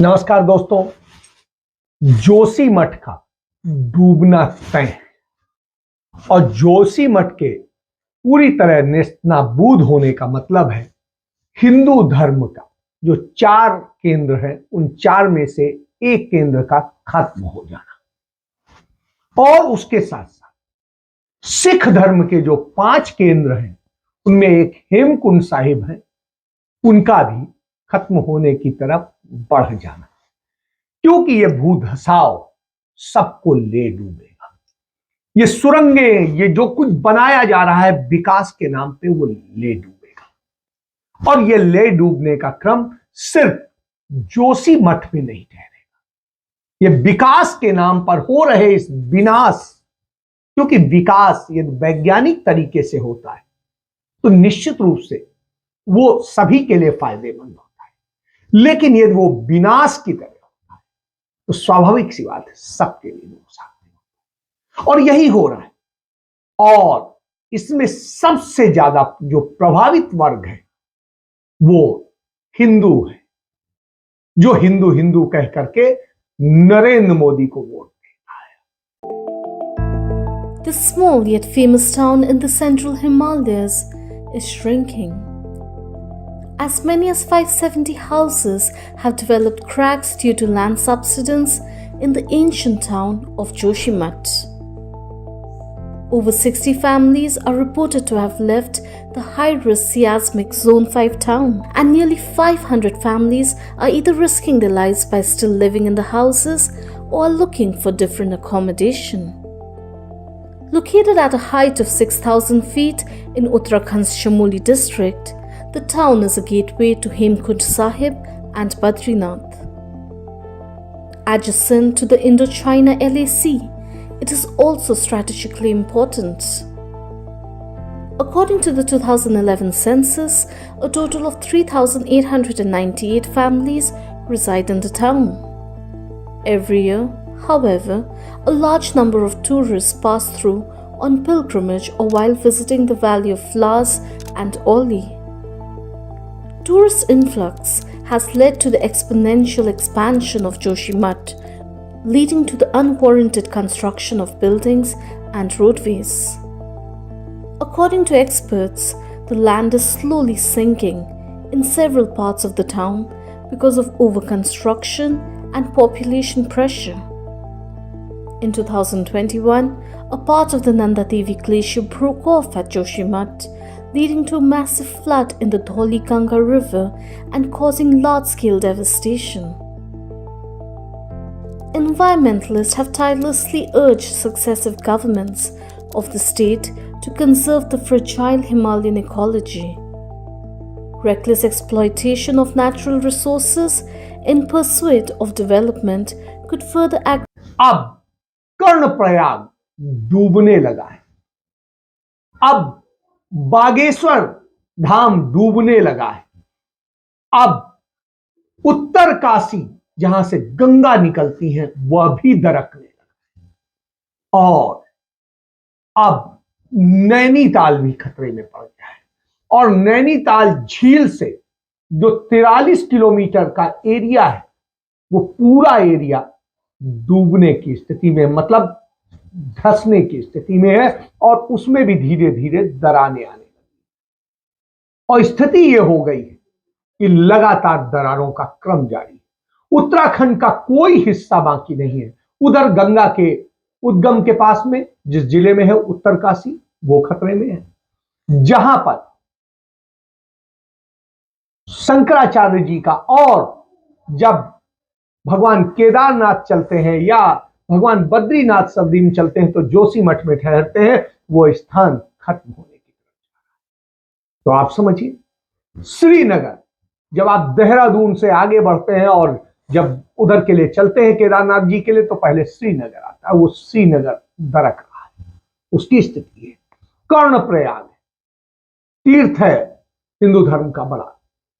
नमस्कार दोस्तों। जोशीमठ का डूबना तय है और जोशीमठ के पूरी तरह नेस्तनाबूद होने का मतलब है हिंदू धर्म का जो 4 केंद्र हैं उन 4 में से एक केंद्र का खत्म हो जाना। और उसके साथ साथ सिख धर्म के जो 5 केंद्र हैं उनमें एक हेमकुंड साहिब है, उनका भी खत्म होने की तरफ बढ़ जाना, क्योंकि ये भूधसाव सबको ले डूबेगा। ये सुरंगे, ये जो कुछ बनाया जा रहा है विकास के नाम पे, वो ले डूबेगा। और ये ले डूबने का क्रम सिर्फ जोशीमठ में नहीं ठहरेगा। ये विकास के नाम पर हो रहे इस विनाश, क्योंकि विकास यदि वैज्ञानिक तरीके से होता है तो निश्चित रूप से वो सभी के लिए फायदेमंद होता है, लेकिन यदि वो विनाश की तरह तो स्वाभाविक सी बात है सबके लिए नुकसान है। और यही हो रहा है। और इसमें सबसे ज्यादा जो प्रभावित वर्ग है वो हिंदू है, जो हिंदू हिंदू कह करके नरेंद्र मोदी को वोट देता है। The small yet famous town in the central Himalayas is shrinking. As many as 570 houses have developed cracks due to land subsidence in the ancient town of Joshimath. Over 60 families are reported to have left the high-risk seismic Zone 5 town, and nearly 500 families are either risking their lives by still living in the houses or are looking for different accommodation. Located at a height of 6,000 feet in Uttarakhand's Chamoli district, the town is a gateway to Hemkund Sahib and Badrinath. Adjacent to the Indochina LAC, it is also strategically important. According to the 2011 census, a total of 3,898 families reside in the town. Every year, however, a large number of tourists pass through on pilgrimage or while visiting the Valley of Flowers and Oli. Tourist influx has led to the exponential expansion of Joshimath, leading to the unwarranted construction of buildings and roadways. According to experts, the land is slowly sinking in several parts of the town because of overconstruction and population pressure. In 2021, a part of the Nanda Devi glacier broke off at Joshimath, leading to a massive flood in the Dholi Ganga river and causing large-scale devastation. Environmentalists have tirelessly urged successive governments of the state to conserve the fragile Himalayan ecology. Reckless exploitation of natural resources in pursuit of development could further अब कर्णप्रयाग डूबने लगा है, अब बागेश्वर धाम डूबने लगा है, अब उत्तर काशी जहां से गंगा निकलती है वह भी दरकने लगा है, और अब नैनीताल भी खतरे में पड़ गया है। और नैनीताल झील से जो 43 किलोमीटर का एरिया है वो पूरा एरिया डूबने की स्थिति में, मतलब धंसने की स्थिति में है, और उसमें भी धीरे धीरे दरारें आने लगी। और स्थिति यह हो गई है कि लगातार दरारों का क्रम जारी है। उत्तराखंड का कोई हिस्सा बाकी नहीं है। उधर गंगा के उद्गम के पास में जिस जिले में है उत्तरकाशी, वो खतरे में है। जहां पर शंकराचार्य जी का, और जब भगवान केदारनाथ चलते हैं या भगवान बद्रीनाथ सब दिन चलते हैं तो जोशीमठ में ठहरते हैं, वो स्थान खत्म होने की तरफ। तो आप समझिए, श्रीनगर, जब आप देहरादून से आगे बढ़ते हैं और जब उधर के लिए चलते हैं केदारनाथ जी के लिए, तो पहले श्रीनगर आता है, वो श्रीनगर दरक रहा है, उसकी स्थिति है। कर्णप्रयाग तीर्थ है हिंदू धर्म का बड़ा,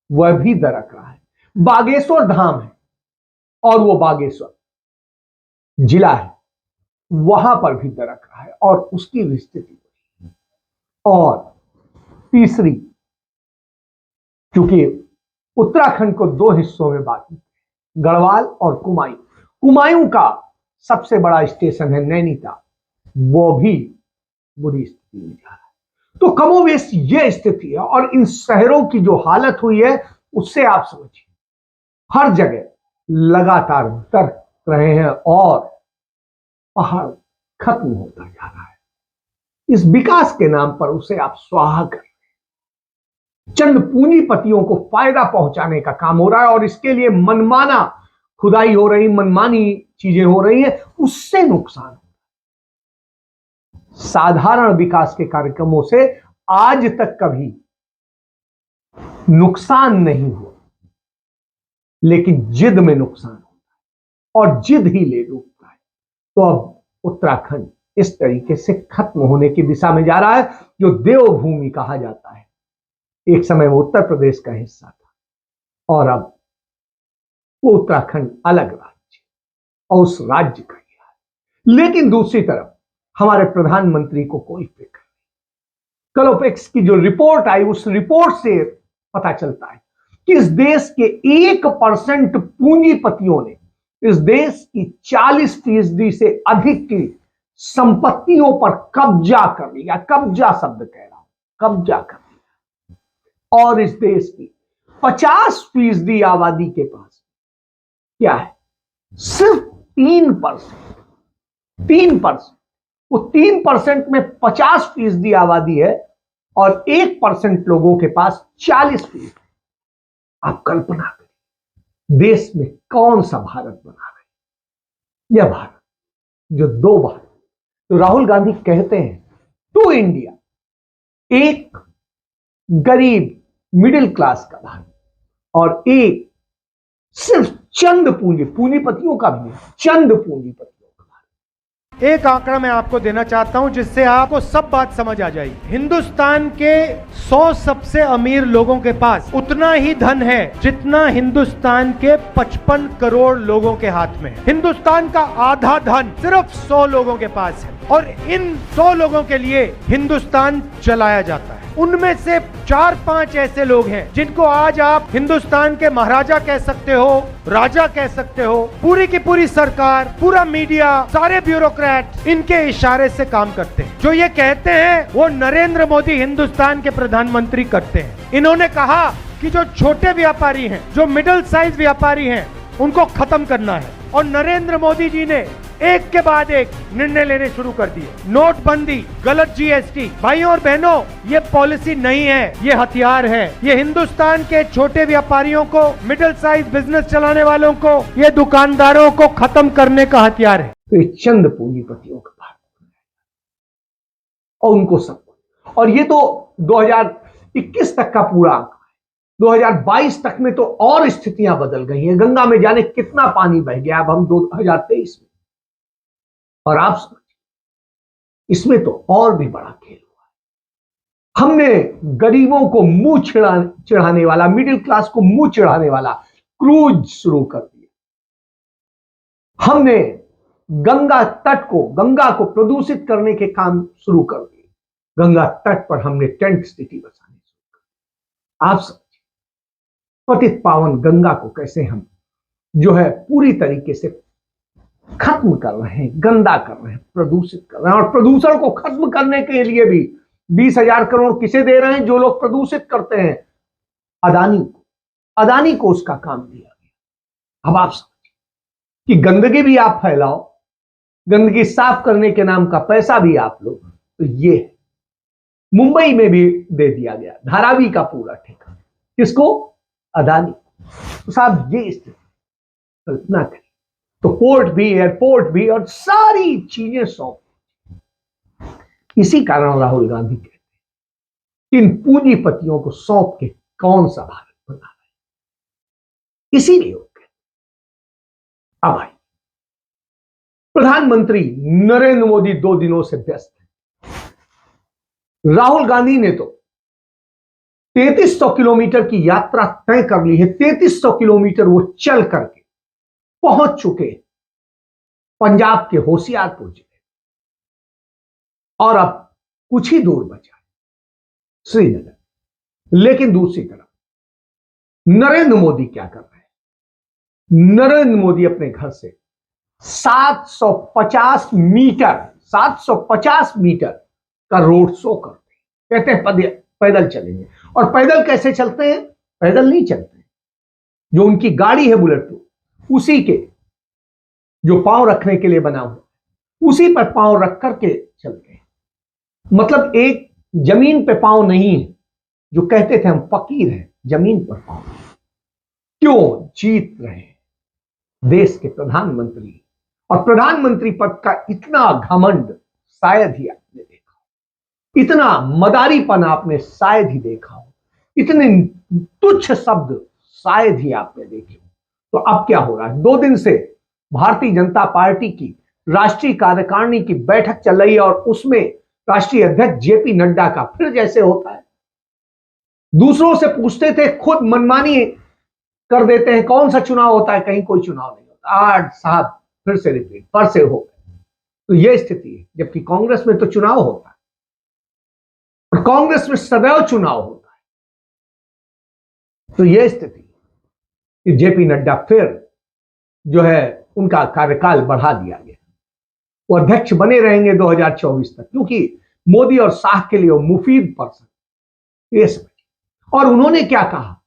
वह भी दरक रहा है। बागेश्वर धाम है और वो बागेश्वर जिला है, वहां पर भी दरक रहा है और उसकी भी स्थिति। और तीसरी, क्योंकि उत्तराखंड को 2 हिस्सों में बांटा, गढ़वाल और कुमायूं। कुमायूं का सबसे बड़ा स्टेशन है नैनीताल, वो भी बुरी स्थिति में जा रहा है। तो कमोवेश ये स्थिति है, और इन शहरों की जो हालत हुई है उससे आप समझिए हर जगह लगातार दरक रहे हैं और पहाड़ खत्म होता जा रहा है। इस विकास के नाम पर उसे आप स्वाहा कर, चंद पूंजीपतियों को फायदा पहुंचाने का काम हो रहा है, और इसके लिए मनमाना खुदाई हो रही, मनमानी चीजें हो रही है, उससे नुकसान हो। साधारण विकास के कार्यक्रमों से आज तक कभी नुकसान नहीं हुआ, लेकिन जिद में नुकसान होता है और जिद ही ले डूबता है। तो अब उत्तराखंड इस तरीके से खत्म होने की दिशा में जा रहा है, जो देवभूमि कहा जाता है। एक समय वो उत्तर प्रदेश का हिस्सा था और अब वो उत्तराखंड अलग राज्य और उस राज्य का ही है। लेकिन दूसरी तरफ हमारे प्रधानमंत्री को कोई फिक्र नहीं। कलोपेक्स की जो रिपोर्ट आई, उस रिपोर्ट से पता चलता है कि इस देश के 1% पूंजीपतियों ने इस देश की 40% से अधिक की संपत्तियों पर कब्जा कर लिया। कब्जा शब्द कह रहा हूं, कब्जा कर लिया। और इस देश की 50% आबादी के पास क्या है? सिर्फ 3%। 3%। वो 3% में 50% आबादी है और 1% लोगों के पास 40%। आप कल्पना करें, देश में कौन सा भारत बना रहे? यह भारत जो दो भारत, तो राहुल गांधी कहते हैं टू इंडिया, एक गरीब मिडिल क्लास का भारत और एक सिर्फ चंद पूंजीपतियों का भी, चंद पूंजीपतियों का भारत। एक आंकड़ा मैं आपको देना चाहता हूं जिससे आपको सब बात समझ आ जाएगी। हिंदुस्तान के 100 सबसे अमीर लोगों के पास उतना ही धन है जितना हिंदुस्तान के 55 करोड़ लोगों के हाथ में है। हिंदुस्तान का आधा धन सिर्फ 100 लोगों के पास है और इन 100 लोगों के लिए हिंदुस्तान चलाया जाता है। उनमें से 4-5 ऐसे लोग हैं जिनको आज आप हिंदुस्तान के महाराजा कह सकते हो, राजा कह सकते हो। पूरी की पूरी सरकार, पूरा मीडिया, सारे ब्यूरोक्रेट इनके इशारे से काम करते हैं। जो ये कहते हैं वो नरेंद्र मोदी हिंदुस्तान के प्रधानमंत्री करते हैं। इन्होंने कहा कि जो छोटे व्यापारी हैं, जो मिडिल साइज व्यापारी हैं, उनको खत्म करना है। और नरेंद्र मोदी जी ने एक के बाद एक निर्णय लेने शुरू कर दिए। नोटबंदी, गलत जीएसटी। भाइयों और बहनों, ये पॉलिसी नहीं है, ये हथियार है। ये हिंदुस्तान के छोटे व्यापारियों को, मिडिल साइज बिजनेस चलाने वालों को, ये दुकानदारों को खत्म करने का हथियार है। तो ये चंद पूंजीपतियों का भारत और उनको सब, और ये तो 2021 तक का पूरा आंकड़ा है। 2022 तक में तो और स्थितियां बदल गई हैं। गंगा में जाने कितना पानी बह गया। अब हम 2023 में, और आप समझिए इसमें तो और भी बड़ा खेल हुआ है। हमने गरीबों को मुंह चिढ़ाने वाला, मिडिल क्लास को मुंह चिढ़ाने वाला क्रूज शुरू कर दिया। हमने गंगा को प्रदूषित करने के काम शुरू कर दिए। गंगा तट पर हमने टेंट सिटी बसाने शुरू कर। आप समझिए पतित पावन गंगा को कैसे हम जो है पूरी तरीके से खत्म कर रहे हैं, गंदा कर रहे हैं, प्रदूषित कर रहे हैं। और प्रदूषण को खत्म करने के लिए भी 20,000 करोड़ किसे दे रहे हैं? जो लोग प्रदूषित करते हैं, अदानी को उसका काम दिया गया। अब आप समझिए कि गंदगी भी आप फैलाओ, गंदगी साफ करने के नाम का पैसा भी आप लो। तो ये मुंबई में भी दे दिया गया धारावी का पूरा ठेका, किसको? अदानी। तो साहब ये स्थिति कल्पना करें, तो पोर्ट भी, एयरपोर्ट भी और सारी चीजें सौंप। इसी कारण राहुल गांधी कहते हैं इन पूंजीपतियों को सौंप के कौन सा भारत बना रहा है। इसीलिए अब आई प्रधानमंत्री नरेंद्र मोदी 2 दिनों से व्यस्त है। राहुल गांधी ने तो 3300 किलोमीटर की यात्रा तय कर ली है। 3300 किलोमीटर वो चल करके पहुंच चुके पंजाब के होशियारपुर जिले, और अब कुछ ही दूर बचा श्रीनगर। लेकिन दूसरी तरफ नरेंद्र मोदी क्या कर रहे हैं? नरेंद्र मोदी अपने घर से 750 मीटर का रोड शो करते हैं, कहते हैं पैदल चलेंगे। और पैदल कैसे चलते हैं? पैदल नहीं चलते हैं, जो उनकी गाड़ी है बुलेट प्रूफ, उसी के जो पांव रखने के लिए बना हुआ, उसी पर पांव रख करके चलते हैं। मतलब एक जमीन पे पांव नहीं है, जो कहते थे हम फकीर हैं, जमीन पर पांव। क्यों? जीत रहे हैं देश के प्रधानमंत्री। और प्रधानमंत्री पद का इतना घमंड शायद ही आपने देखा हो, इतना मदारीपन आपने शायद ही देखा हो, इतने तुच्छ शब्द शायद ही आपने देखे हो। तो अब क्या हो रहा है? 2 दिन से भारतीय जनता पार्टी की राष्ट्रीय कार्यकारिणी की बैठक चल रही है और उसमें राष्ट्रीय अध्यक्ष जेपी नड्डा का फिर जैसे होता है, दूसरों से पूछते थे, खुद मनमानी कर देते हैं। कौन सा चुनाव होता है? कहीं कोई चुनाव नहीं होता। आज साहब फिर से रिपीट, पर से हो गए। तो यह स्थिति है, जबकि कांग्रेस में तो चुनाव होता है और कांग्रेस में सदैव चुनाव होता है। तो यह स्थिति कि जेपी नड्डा फिर जो है उनका कार्यकाल बढ़ा दिया गया, वो अध्यक्ष बने रहेंगे 2024 तक, क्योंकि मोदी और शाह के लिए वो मुफीद पर्सन ये समझ। और उन्होंने क्या कहा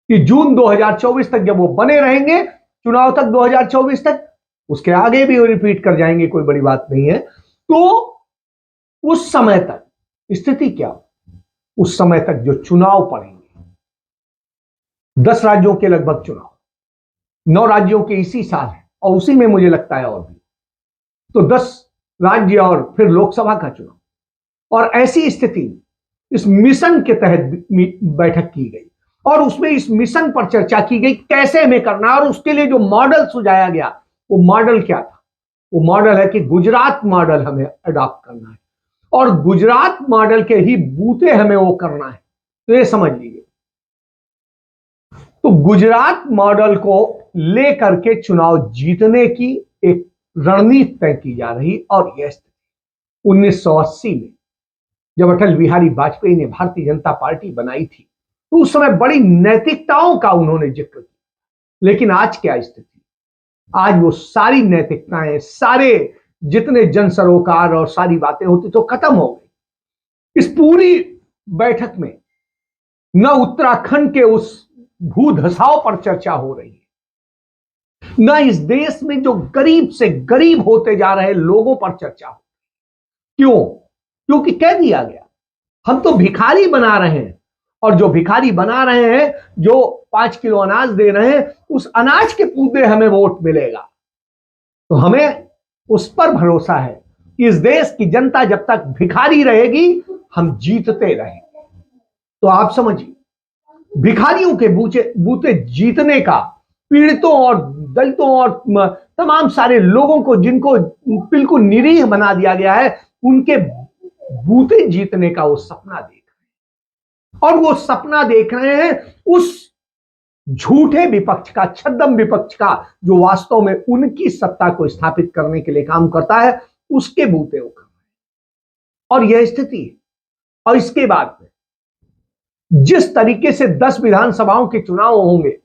कि जून 2024 तक जब वो बने रहेंगे, चुनाव तक 2024 तक, उसके आगे भी वो रिपीट कर जाएंगे, कोई बड़ी बात नहीं है। तो उस समय तक स्थिति क्या हो? उस समय तक जो चुनाव पड़ेंगे, 10 राज्यों के लगभग चुनाव, 9 राज्यों के इसी साल है और उसी में मुझे लगता है और भी, तो 10 राज्य और फिर लोकसभा का चुनाव। और ऐसी स्थिति इस मिशन के तहत बैठक की गई और उसमें इस मिशन पर चर्चा की गई कैसे हमें करना, और उसके लिए जो मॉडल सुझाया गया, वो मॉडल क्या था? वो मॉडल है कि गुजरात मॉडल हमें अडॉप्ट करना है और गुजरात मॉडल के ही बूते हमें वो करना है। तो ये समझ लीजिए, तो गुजरात मॉडल को लेकर के चुनाव जीतने की एक रणनीति तय की जा रही। और यह 1980 में जब अटल बिहारी वाजपेयी ने भारतीय जनता पार्टी बनाई थी, तो उस समय बड़ी नैतिकताओं का उन्होंने जिक्र किया। लेकिन आज क्या स्थिति? आज वो सारी नैतिकताएं, सारे जितने जन सरोकार और सारी बातें होती तो खत्म हो गई। इस पूरी बैठक में न उत्तराखंड के उस भूधसाव पर चर्चा हो रही है, न इस देश में जो गरीब से गरीब होते जा रहे लोगों पर चर्चा हो। क्यों? क्योंकि कह दिया गया हम तो भिखारी बना रहे हैं, और जो भिखारी बना रहे हैं, जो 5 किलो अनाज दे रहे हैं, उस अनाज के पूदे हमें वोट मिलेगा। तो हमें उस पर भरोसा है कि इस देश की जनता जब तक भिखारी रहेगी, हम जीतते रहेंगे। तो आप समझिए, भिखारियों के बूते जीतने का, पीड़ितों और दलितों और तमाम सारे लोगों को जिनको बिल्कुल निरीह बना दिया गया है, उनके बूते जीतने का वो सपना देख रहे हैं। और वो सपना देख रहे हैं उस झूठे विपक्ष का, छद्म विपक्ष का, जो वास्तव में उनकी सत्ता को स्थापित करने के लिए काम करता है, उसके बूते वो कर रहे हैं। और यह स्थिति है। और इसके बाद में जिस तरीके से 10 विधानसभाओं के चुनाव होंगे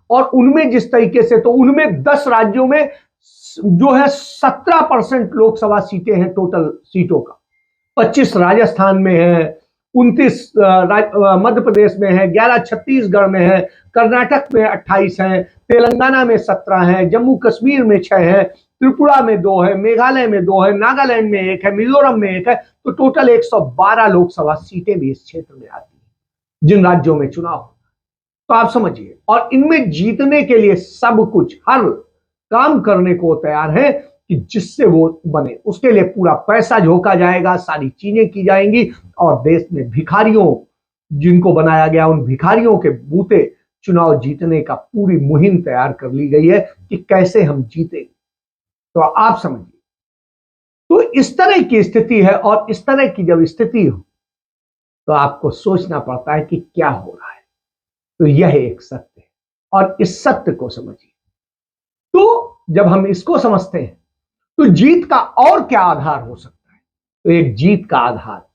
और उनमें जिस तरीके से, तो उनमें 10 राज्यों में जो है 17% लोकसभा सीटें हैं टोटल सीटों का। 25 राजस्थान में है, 29 मध्य प्रदेश में है, 11 छत्तीसगढ़ में है, कर्नाटक में 28 है, तेलंगाना में 17 है, जम्मू कश्मीर में 6 है, त्रिपुरा में 2 है, मेघालय में 2 है, नागालैंड में 1 है, मिजोरम में 1 है। तो टोटल 112 लोकसभा सीटें भी इस क्षेत्र में आती हैं जिन राज्यों में चुनाव होता है। तो आप समझिए, और इनमें जीतने के लिए सब कुछ, हर काम करने को तैयार है कि जिससे वो बने, उसके लिए पूरा पैसा झोंका जाएगा, सारी चीजें की जाएंगी। और देश में भिखारियों जिनको बनाया गया, उन भिखारियों के बूते चुनाव जीतने का पूरी मुहिम तैयार कर ली गई है कि कैसे हम जीतेंगे। तो आप समझिए, तो इस तरह की स्थिति है। और इस तरह की जब स्थिति हो तो आपको सोचना पड़ता है कि क्या हो रहा है। तो यह एक सत्य है और इस सत्य को समझिए। तो जब हम इसको समझते हैं तो जीत का और क्या आधार हो सकता है? तो एक जीत का आधार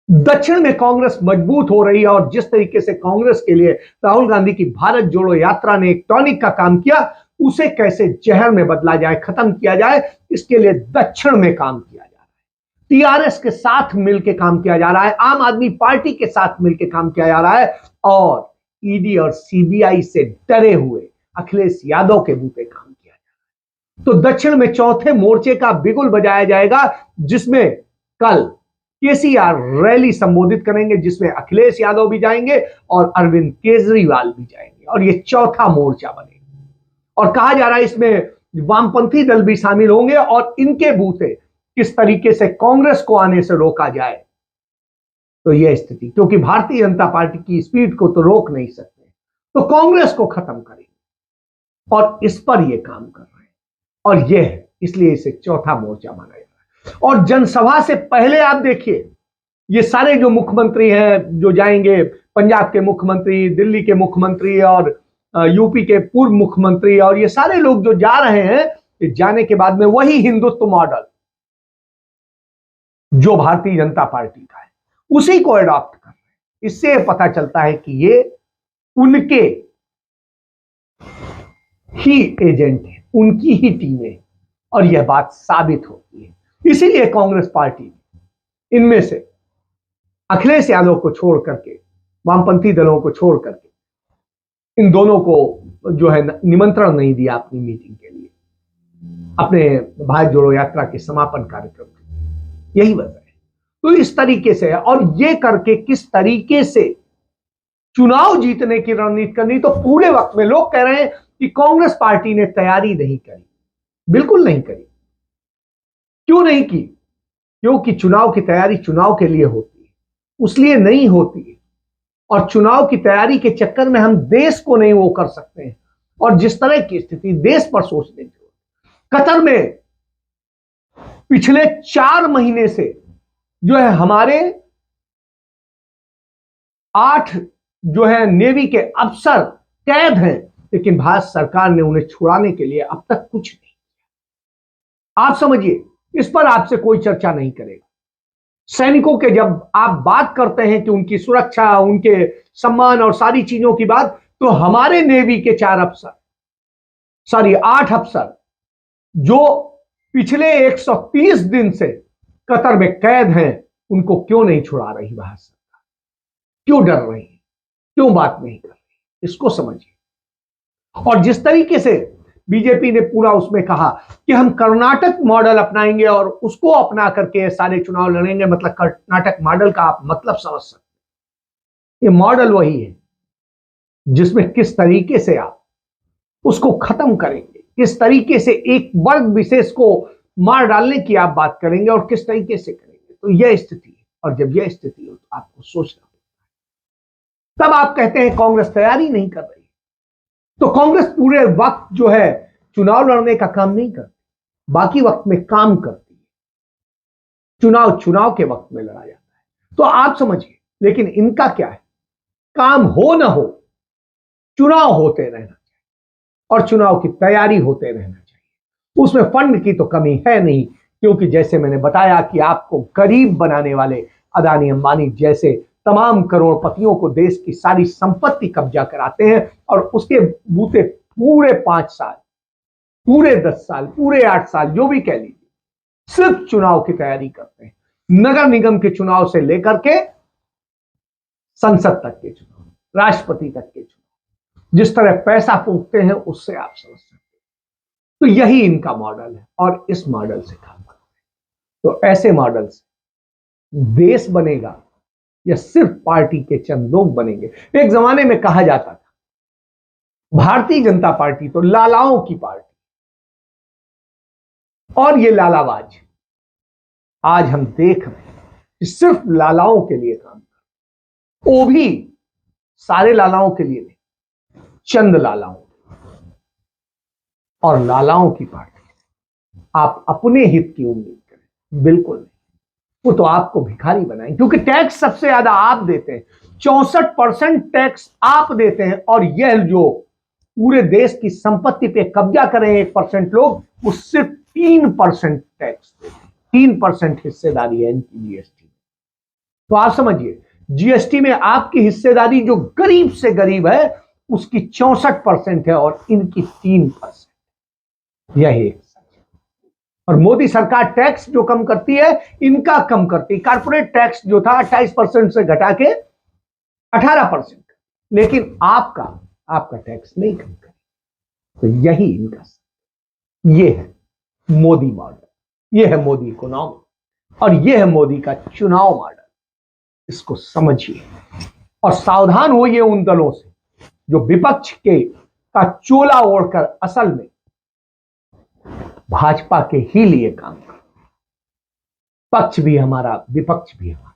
दक्षिण में कांग्रेस मजबूत हो रही है और जिस तरीके से कांग्रेस के लिए राहुल गांधी की भारत जोड़ो यात्रा ने एक टॉनिक का काम किया, उसे कैसे जहर में बदला जाए, खत्म किया जाए, इसके लिए दक्षिण में काम किया जा रहा है। टीआरएस के साथ मिलकर काम किया जा रहा है, आम आदमी पार्टी के साथ मिलकर काम किया जा रहा है और ईडी और सीबीआई से डरे हुए अखिलेश यादव के बूते काम किया जा रहा है। तो दक्षिण में चौथे मोर्चे का बिगुल बजाया जाएगा, जिसमें कल केसीआर रैली संबोधित करेंगे, जिसमें अखिलेश यादव भी जाएंगे और अरविंद केजरीवाल भी जाएंगे और ये चौथा मोर्चा बनेगा। और कहा जा रहा है इसमें वामपंथी दल भी शामिल होंगे और इनके बूते किस तरीके से कांग्रेस को आने से रोका जाए। तो यह स्थिति, क्योंकि भारतीय जनता पार्टी की स्पीड को तो रोक नहीं सकते, तो कांग्रेस को खत्म करेंगे और इस पर यह काम कर रहे हैं और यह है, इसलिए इसे चौथा मोर्चा माना जा रहा है। और जनसभा से पहले आप देखिए, ये सारे जो मुख्यमंत्री हैं जो जाएंगे, पंजाब के मुख्यमंत्री, दिल्ली के मुख्यमंत्री और यूपी के पूर्व मुख्यमंत्री, और ये सारे लोग जो जा रहे हैं, जाने के बाद में वही हिंदुत्व मॉडल जो भारतीय जनता पार्टी का है उसी को एडॉप्ट कर रहे हैं। इससे पता चलता है कि ये उनके ही एजेंट है, उनकी ही टीम है और यह बात साबित होती है। इसीलिए कांग्रेस पार्टी इनमें से अखिलेश यादव को छोड़ करके, वामपंथी दलों को छोड़ करके, इन दोनों को जो है निमंत्रण नहीं दिया अपनी मीटिंग के लिए, अपने भारत जोड़ो यात्रा के समापन कार्यक्रम के। यही वजह है। तो इस तरीके से, और ये करके किस तरीके से चुनाव जीतने की रणनीति करनी, तो पूरे वक्त में लोग कह रहे हैं कि कांग्रेस पार्टी ने तैयारी नहीं करी। बिल्कुल नहीं करी। क्यों नहीं की? क्योंकि चुनाव की तैयारी चुनाव के लिए होती है, उसलिए नहीं होती है। और चुनाव की तैयारी के चक्कर में हम देश को नहीं वो कर सकते हैं। और जिस तरह की स्थिति देश पर सोचने की, कतर में पिछले 4 महीने से जो है हमारे 8 जो है नेवी के अफसर कैद हैं, लेकिन भारत सरकार ने उन्हें छुड़ाने के लिए अब तक कुछ नहीं। आप समझिए, इस पर आपसे कोई चर्चा नहीं करेगा। सैनिकों के जब आप बात करते हैं कि उनकी सुरक्षा, उनके सम्मान और सारी चीजों की बात, तो हमारे नेवी के 8 अफसर जो पिछले 130 दिन से कतर में कैद हैं, उनको क्यों नहीं छुड़ा रही भारत सरकार? क्यों डर रही है? क्यों बात नहीं कर रही? इसको समझिए। और जिस तरीके से बीजेपी ने पूरा उसमें कहा कि हम कर्नाटक मॉडल अपनाएंगे और उसको अपना करके सारे चुनाव लड़ेंगे, मतलब कर्नाटक मॉडल का आप मतलब समझ सकते। ये मॉडल वही है जिसमें किस तरीके से आप उसको खत्म करेंगे, किस तरीके से एक वर्ग विशेष को मार डालने की आप बात करेंगे और किस तरीके से करेंगे। तो यह स्थिति है। और जब यह स्थिति हो तो आपको सोचना होगा। तब आप कहते हैं कांग्रेस तैयारी नहीं कर रही। तो कांग्रेस पूरे वक्त जो है चुनाव लड़ने का काम नहीं करती, बाकी वक्त में काम करती है। चुनाव के वक्त में लड़ा जाता है। तो आप समझिए, लेकिन इनका क्या है, काम हो ना हो, चुनाव होते रहना चाहिए और चुनाव की तैयारी होते रहना चाहिए। उसमें फंड की तो कमी है नहीं, क्योंकि जैसे मैंने बताया कि आपको गरीब बनाने वाले अदानी अंबानी जैसे तमाम करोड़पतियों को देश की सारी संपत्ति कब्जा कराते हैं और उसके बूते पूरे 5 साल, पूरे 10 साल, पूरे 8 साल, जो भी कह लीजिए, सिर्फ चुनाव की तैयारी करते हैं। नगर निगम के चुनाव से लेकर के संसद तक के चुनाव, राष्ट्रपति तक के चुनाव, जिस तरह पैसा फूंकते हैं उससे आप समझ सकते हैं। तो यही इनका मॉडल है और इस मॉडल से काम करते हैं। तो ऐसे मॉडल से देश बनेगा या सिर्फ पार्टी के चंद लोग बनेंगे? एक जमाने में कहा जाता था भारतीय जनता पार्टी तो लालाओं की पार्टी, और ये लालाबाज। आज हम देख रहे हैं कि सिर्फ लालाओं के लिए काम कर, वो भी सारे लालाओं के लिए नहीं, चंद लालाओं। और लालाओं की पार्टी आप अपने हित की उम्मीद करें? बिल्कुल नहीं। वो तो आपको भिखारी बनाएंगे, क्योंकि टैक्स सबसे ज्यादा आप देते हैं। 64% टैक्स आप देते हैं और यह जो पूरे देश की संपत्ति पे कब्जा करें 1% लोग, वो सिर्फ 3% टैक्स देते हैं। 3% हिस्सेदारी है इनकी जीएसटी। तो आप समझिए, जीएसटी में आपकी हिस्सेदारी जो गरीब से गरीब है उसकी 64% है और इनकी 3%। यही एक सच है। और मोदी सरकार टैक्स जो कम करती है, इनका कम करती है। कारपोरेट टैक्स जो था 28% से घटा के 18%, लेकिन आपका टैक्स नहीं कम करे। तो यही इनका सच। ये है मोदी मॉडल, ये है मोदी इकोनॉमी, और ये है मोदी का चुनाव मॉडल। इसको समझिए और सावधान होइए उन दलों से जो विपक्ष का चोला ओढ़कर असल में भाजपा के ही लिए काम कर। पक्ष भी हमारा, विपक्ष भी हमारा।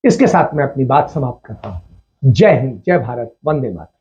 इसके साथ मैं अपनी बात समाप्त करता हूं। जय हिंद, जय भारत, वंदे मातरम।